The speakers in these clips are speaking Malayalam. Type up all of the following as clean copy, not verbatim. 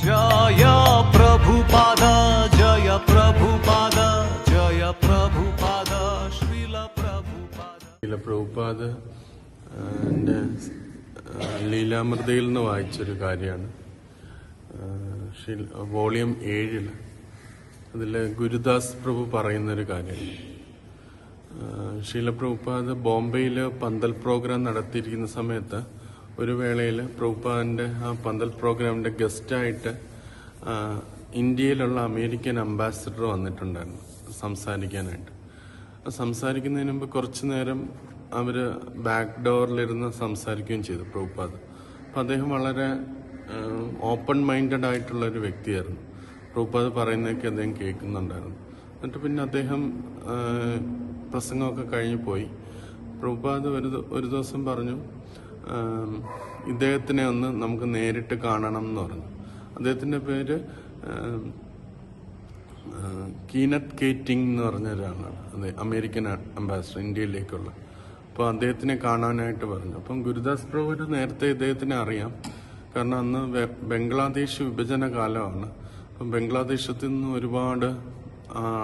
जय प्रभुपाद जय प्रभुपाद जय प्रभुपाद श्रील പ്രഭുപാദ് എൻ്റെ ലീലാമൃതയിൽ നിന്ന് വായിച്ചൊരു കാര്യമാണ്. വോളിയം 7 അതിൽ ഗുരുദാസ് പ്രഭു പറയുന്നൊരു കാര്യമാണ്. പ്രഭുപാദ് ബോംബെയിൽ പന്തൽ പ്രോഗ്രാം നടത്തിയിരിക്കുന്ന സമയത്ത് ഒരു വേളയിൽ പ്രഭുപാദിൻ്റെ ആ പന്തൽ പ്രോഗ്രാമിൻ്റെ ഗസ്റ്റായിട്ട് ഇന്ത്യയിലുള്ള അമേരിക്കൻ അംബാസിഡർ വന്നിട്ടുണ്ടായിരുന്നു സംസാരിക്കാനായിട്ട്. സംസാരിക്കുന്നതിന് മുമ്പ് കുറച്ചു നേരം അവർ ബാക്ക് ഡോറിലിരുന്ന് സംസാരിക്കുകയും ചെയ്തു പ്രഭുപാദ്. അപ്പം അദ്ദേഹം വളരെ ഓപ്പൺ മൈൻഡഡ് ആയിട്ടുള്ളൊരു വ്യക്തിയായിരുന്നു. പ്രഭുപാദ് പറയുന്നതൊക്കെ അദ്ദേഹം കേൾക്കുന്നുണ്ടായിരുന്നു. എന്നിട്ട് പിന്നെ അദ്ദേഹം പ്രസംഗമൊക്കെ കഴിഞ്ഞ് പോയി. പ്രഭുപാദ് ഒരു ദിവസം പറഞ്ഞു, ഇദ്ദേഹത്തിനെ ഒന്ന് നമുക്ക് നേരിട്ട് കാണണം എന്ന് പറഞ്ഞു. അദ്ദേഹത്തിൻ്റെ പേര് കീനത്ത് കേറ്റിംഗ് എന്ന് പറഞ്ഞ ഒരാളാണ്. അതെ, അമേരിക്കൻ അംബാസിഡർ ഇന്ത്യയിലേക്കുള്ള. അപ്പോൾ അദ്ദേഹത്തിനെ കാണാനായിട്ട് പറഞ്ഞു. അപ്പം ഗുരുദാസ് പ്രഭുവിന് നേരത്തെ ഇദ്ദേഹത്തിനെ അറിയാം. കാരണം അന്ന് ബംഗ്ലാദേശ് വിഭജന കാലമാണ്. അപ്പം ബംഗ്ലാദേശത്തിൽ നിന്ന് ഒരുപാട്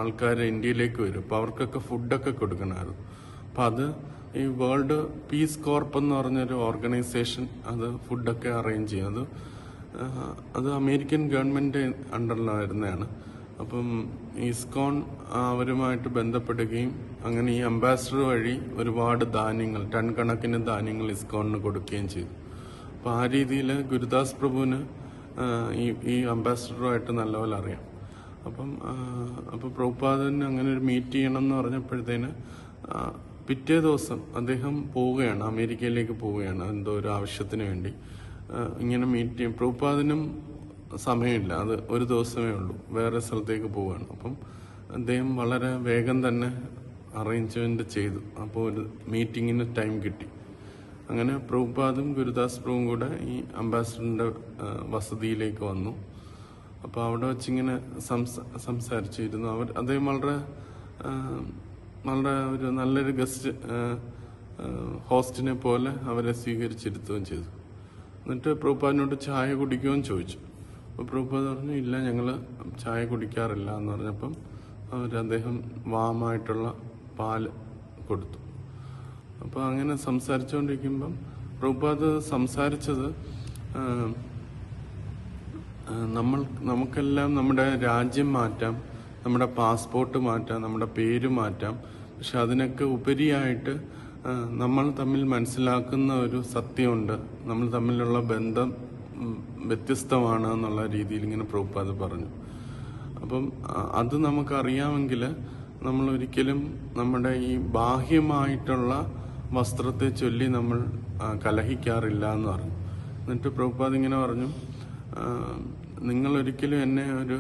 ആൾക്കാർ ഇന്ത്യയിലേക്ക് വരും. അപ്പോൾ അവർക്കൊക്കെ ഫുഡൊക്കെ കൊടുക്കണമായിരുന്നു. അപ്പം അത് ഈ വേൾഡ് പീസ് കോർപ്പ് എന്ന് പറഞ്ഞൊരു ഓർഗനൈസേഷൻ അത് ഫുഡൊക്കെ അറേഞ്ച് ചെയ്യും. അത് അമേരിക്കൻ ഗവൺമെൻറ് അണ്ടറിലായിരുന്നതാണ്. അപ്പം ഇസ്കോൺ അവരുമായിട്ട് ബന്ധപ്പെടുകയും അങ്ങനെ ഈ അംബാസിഡർ വഴി ഒരുപാട് ധാന്യങ്ങൾ, ടൺ കണക്കിന് ധാന്യങ്ങൾ ഇസ്കോണിന് കൊടുക്കുകയും ചെയ്തു. അപ്പോൾ ആ രീതിയിൽ ഗുരുദാസ് പ്രഭുവിന് ഈ അംബാസിഡറുമായിട്ട് നല്ലപോലെ അറിയാം. അപ്പോൾ പ്രഭുപാദന് അങ്ങനെ ഒരു മീറ്റ് ചെയ്യണം എന്ന് പറഞ്ഞപ്പോഴത്തേന് പിറ്റേ ദിവസം അദ്ദേഹം പോവുകയാണ്, അമേരിക്കയിലേക്ക് പോവുകയാണ് എന്തോ ഒരു ആവശ്യത്തിന് വേണ്ടി. ഇങ്ങനെ മീറ്റ് ചെയ്യും. പ്രഭുപാദിനും സമയമില്ല, അത് ഒരു ദിവസമേ ഉള്ളൂ, വേറെ സ്ഥലത്തേക്ക് പോവുകയാണ്. അപ്പം അദ്ദേഹം വളരെ വേഗം തന്നെ അറേഞ്ച്മെന്റ് ചെയ്തു. അപ്പോൾ ഒരു മീറ്റിങ്ങിന് ടൈം കിട്ടി. അങ്ങനെ പ്രഭുപാദും ഗുരുദാസ് പ്രഭുവും കൂടെ ഈ അംബാസിഡറിന്റെ വസതിയിലേക്ക് വന്നു. അപ്പോൾ അവിടെ വെച്ചിങ്ങനെ സംസാരിച്ചിരുന്നു. അദ്ദേഹം വളരെ ഒരു നല്ലൊരു ഗസ്റ്റ് ഹോസ്റ്റിനെ പോലെ അവരെ സ്വീകരിച്ചിരുത്തുകയും ചെയ്തു. എന്നിട്ട് പ്രഭുപാദിനോട് ചായ കുടിക്കുകയും ചോദിച്ചു. അപ്പോൾ പ്രഭുപാദ് പറഞ്ഞു, ഇല്ല, ഞങ്ങൾ ചായ കുടിക്കാറില്ല എന്ന് പറഞ്ഞപ്പം അദ്ദേഹം വാമായിട്ടുള്ള പാല് കൊടുത്തു. അപ്പോൾ അങ്ങനെ സംസാരിച്ചുകൊണ്ടിരിക്കുമ്പം പ്രഭുപാദ് സംസാരിച്ചത് നമുക്കെല്ലാം നമ്മുടെ രാജ്യം മാറ്റാം, നമ്മുടെ പാസ്പോർട്ട് മാറ്റാം, നമ്മുടെ പേര് മാറ്റാം. പക്ഷെ അതിനൊക്കെ ഉപരിയായിട്ട് നമ്മൾ തമ്മിൽ മനസ്സിലാക്കുന്ന ഒരു സത്യമുണ്ട്, നമ്മൾ തമ്മിലുള്ള ബന്ധം വ്യത്യസ്തമാണ് എന്നുള്ള രീതിയിൽ ഇങ്ങനെ പ്രഭുപാദ് പറഞ്ഞു. അപ്പം അത് നമുക്കറിയാമെങ്കിൽ നമ്മൾ ഒരിക്കലും നമ്മുടെ ഈ ബാഹ്യമായിട്ടുള്ള വസ്ത്രത്തെ ചൊല്ലി നമ്മൾ കലഹിക്കാറില്ല എന്ന് പറഞ്ഞു. എന്നിട്ട് പ്രഭുപാദ് ഇങ്ങനെ പറഞ്ഞു, നിങ്ങൾ ഒരിക്കലും എന്നെ ഒരു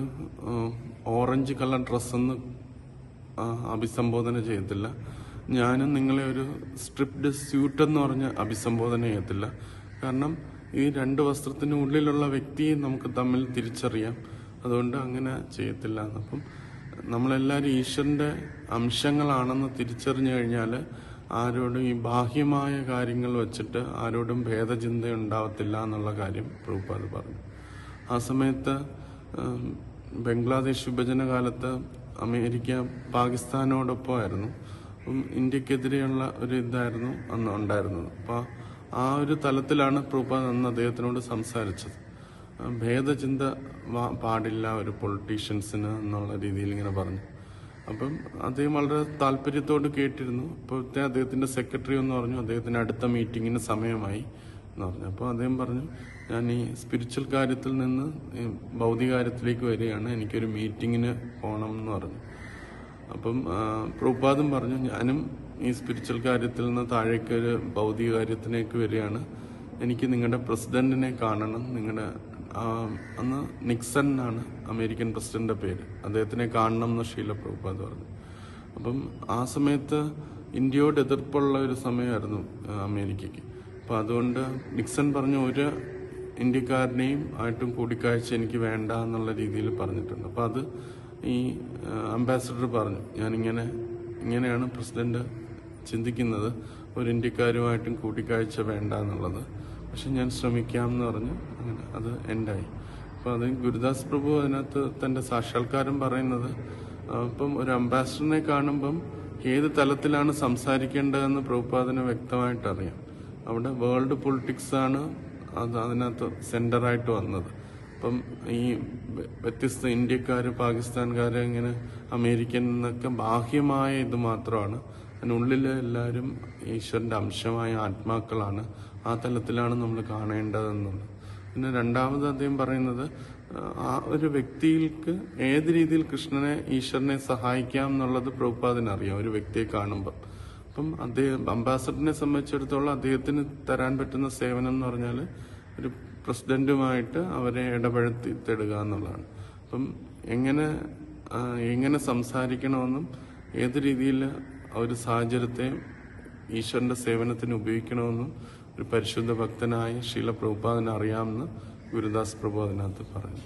ഓറഞ്ച് കളർ ഡ്രസ്സെന്ന് അഭിസംബോധന ചെയ്യത്തില്ല. ഞാനും നിങ്ങളെ ഒരു സ്ട്രിപ്ഡ് സ്യൂട്ട് എന്ന് പറഞ്ഞ് അഭിസംബോധന ചെയ്യത്തില്ല. കാരണം ഈ രണ്ട് വസ്ത്രത്തിന് ഉള്ളിലുള്ള വ്യക്തിയെ നമുക്ക് തമ്മിൽ തിരിച്ചറിയാം. അതുകൊണ്ട് അങ്ങനെ ചെയ്യത്തില്ല. അപ്പം നമ്മളെല്ലാവരും ഈശ്വരന്റെ അംശങ്ങളാണെന്ന് തിരിച്ചറിഞ്ഞു കഴിഞ്ഞാൽ ആരോടും ഈ ബാഹ്യമായ കാര്യങ്ങൾ വെച്ചിട്ട് ആരോടും ഭേദചിന്ത ഉണ്ടാവത്തില്ല എന്നുള്ള കാര്യം പ്രഭുപാദ് പറഞ്ഞു. ആ സമയത്ത് ബംഗ്ലാദേശ് വിഭജന കാലത്ത് അമേരിക്ക പാകിസ്ഥാനോടൊപ്പമായിരുന്നു. അപ്പം ഇന്ത്യക്കെതിരെയുള്ള ഒരു ഇതായിരുന്നു അന്ന് ഉണ്ടായിരുന്നത്. അപ്പോൾ ആ ഒരു തലത്തിലാണ് പ്രഭുപാദ് അന്ന് അദ്ദേഹത്തിനോട് സംസാരിച്ചത്. ഭേദചിന്ത പാടില്ല ഒരു പൊളിറ്റീഷ്യൻസിന് എന്നുള്ള രീതിയിൽ ഇങ്ങനെ പറഞ്ഞു. അപ്പം അദ്ദേഹം വളരെ താല്പര്യത്തോട് കേട്ടിരുന്നു. അപ്പോഴത്തെ അദ്ദേഹത്തിന്റെ സെക്രട്ടറി എന്ന് പറഞ്ഞു, അദ്ദേഹത്തിന് അടുത്ത മീറ്റിങ്ങിന് സമയമായി എന്ന് പറഞ്ഞു. അപ്പോൾ അദ്ദേഹം പറഞ്ഞു, ഞാൻ ഈ സ്പിരിച്വൽ കാര്യത്തിൽ നിന്ന് ഭൗതിക കാര്യത്തിലേക്ക് വരികയാണ്, എനിക്കൊരു മീറ്റിങ്ങിന് പോകണം എന്ന് പറഞ്ഞു. അപ്പം പ്രഭുപാദും പറഞ്ഞു, ഞാനും ഈ സ്പിരിച്വൽ കാര്യത്തിൽ നിന്ന് താഴേക്ക് ഒരു ഭൗതിക കാര്യത്തിലേക്ക് വരികയാണ്, എനിക്ക് നിങ്ങളുടെ പ്രസിഡന്റിനെ കാണണം. നിങ്ങളുടെ അന്ന് നിക്സൺ എന്നാണ് അമേരിക്കൻ പ്രസിഡന്റിന്റെ പേര്, അദ്ദേഹത്തിനെ കാണണം എന്ന് പ്രഭുപാദ് പറഞ്ഞു. അപ്പം ആ സമയത്ത് ഇന്ത്യയോട് എതിർപ്പുള്ള ഒരു സമയമായിരുന്നു അമേരിക്കയ്ക്ക്. അപ്പം അതുകൊണ്ട് നിക്സൺ പറഞ്ഞു, ഒരു ഇന്ത്യക്കാരനെയും ആയിട്ടും കൂടിക്കാഴ്ച എനിക്ക് വേണ്ട എന്നുള്ള രീതിയിൽ പറഞ്ഞിട്ടുണ്ട്. അപ്പം അത് ഈ അംബാസിഡർ പറഞ്ഞു, ഇങ്ങനെയാണ് പ്രസിഡന്റ് ചിന്തിക്കുന്നത്, ഒരു ഇന്ത്യക്കാരുമായിട്ടും കൂടിക്കാഴ്ച വേണ്ട എന്നുള്ളത്. പക്ഷെ ഞാൻ ശ്രമിക്കാം എന്ന് പറഞ്ഞ് അങ്ങനെ അത് എൻഡായി. അപ്പം അത് ഗുരുദാസ് പ്രഭു അതിനകത്ത് തന്റെ സാക്ഷാത്കാരം പറയുന്നത്, ഇപ്പം ഒരു അംബാസഡറിനെ കാണുമ്പം ഏത് തലത്തിലാണ് സംസാരിക്കേണ്ടതെന്ന് പ്രഭുപാദിന് വ്യക്തമായിട്ട് അറിയാം. അവിടെ വേൾഡ് പൊളിറ്റിക്സ് ആണ് അതിനകത്ത് സെന്ററായിട്ട് വന്നത്. അപ്പം ഈ വ്യത്യസ്ത ഇന്ത്യക്കാര്, പാകിസ്ഥാൻകാര്, ഇങ്ങനെ അമേരിക്കൻ എന്നൊക്കെ ബാഹ്യമായ ഇത് മാത്രമാണ്. അതിനുള്ളിൽ എല്ലാവരും ഈശ്വരന്റെ അംശമായ ആത്മാക്കളാണ്. ആ തലത്തിലാണ് നമ്മൾ കാണേണ്ടതെന്നുള്ളത്. പിന്നെ രണ്ടാമത് അദ്ദേഹം പറയുന്നത്, ആ ഒരു വ്യക്തിക്ക് ഏത് രീതിയിൽ കൃഷ്ണനെ, ഈശ്വരനെ സഹായിക്കാം എന്നുള്ളത് പ്രഭുപാദിന് അറിയാം ഒരു വ്യക്തിയെ കാണുമ്പോൾ. അപ്പം അദ്ദേഹം അംബാസഡറിനെ സംബന്ധിച്ചിടത്തോളം അദ്ദേഹത്തിന് തരാൻ പറ്റുന്ന സേവനം എന്ന് പറഞ്ഞാൽ ഒരു പ്രസിഡന്റുമായിട്ട് അവരെ ഇടപെടുത്തിയിടുക എന്നുള്ളതാണ്. അപ്പം എങ്ങനെ സംസാരിക്കണമെന്നും ഏത് രീതിയിൽ ഒരു സാഹചര്യത്തെ ഈശ്വരന്റെ സേവനത്തിന് ഉപയോഗിക്കണമെന്നും ഒരു പരിശുദ്ധ ഭക്തനായ ശ്രീല പ്രഭുപാദിന് അറിയാമെന്ന് ഗുരുദാസ് പ്രഭു അതിനകത്ത് പറഞ്ഞു.